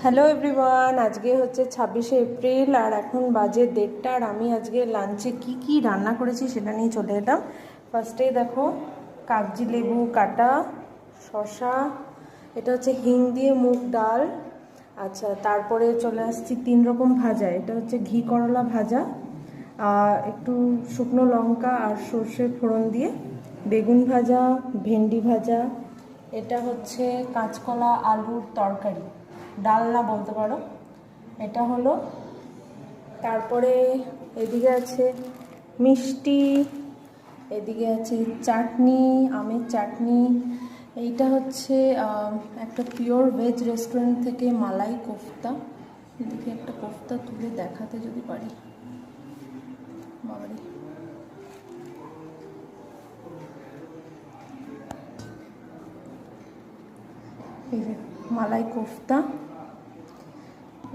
Hello everyone, আজকে হচ্ছে 26শে April আর এখন বাজে 1:30। আর আমি আজকে লাঞ্চে কি রান্না করেছি সেটা নিয়ে চলে এলাম। ফার্স্টেই দেখো, কাগজি লেবু কাটা, শসা, এটা হচ্ছে হিং দিয়ে মুগ ডাল। আচ্ছা, তারপরে চলে আসছি 3 রকম ভাজা। এটা হচ্ছে ঘি করলা ভাজা, একটু শুকনো লঙ্কা আর সর্ষে ফোড়ন দিয়ে, বেগুন ভাজা, ভেন্ডি ভাজা, এটা হচ্ছে কাঁচকলা আলুর তরকারি, ডালনা বলতে পারো, এটা হলো। তারপরে এদিকে আছে মিষ্টি, এদিকে আছে চাটনি, আমের চাটনি। এইটা হচ্ছে একটা পিওর ভেজ রেস্টুরেন্ট থেকে মালাই কোফতা। এদিকে একটা কোফতা তুলে দেখাতে যদি পারি, বাবারি। এই যে মালাই কোফতা,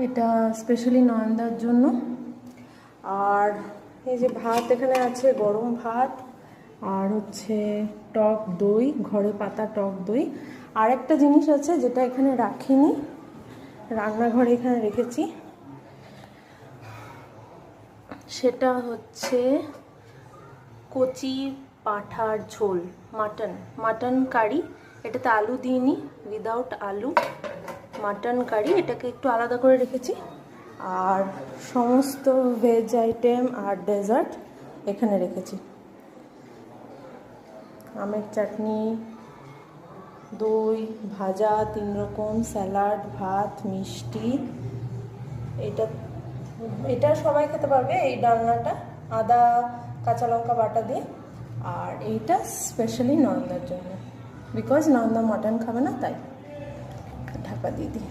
এটা স্পেশালি নয়নদার জন্য। আর এই যে ভাত এখানে আছে, গরম ভাত, আর হচ্ছে টক দই, ঘরে পাতা টক দই। আর একটা জিনিস আছে যেটা এখানে রাখিনি, রান্নাঘরে এখানে রেখেছি, সেটা হচ্ছে কচি পাঁঠার ঝোল, মাটন কারি। এটাতে আলু দিইনি, উইদাউট আলু মাটন কারি, এটাকে একটু আলাদা করে রেখেছি। আর সমস্ত ভেজ আইটেম আর ডেজার্ট এখানে রেখেছি, আমের চাটনি, দই, ভাজা 3 রকম, স্যালাড, ভাত, মিষ্টি। এটা এটা সবাই খেতে পারবে, এই ডালনাটা আদা কাঁচা লঙ্কা বাটা দিয়ে। আর এইটা স্পেশালি নয়নদার জন্য, বিকজ নয়নদা মাটন খাবে না, তাই ঢাকা দিয়ে দিই।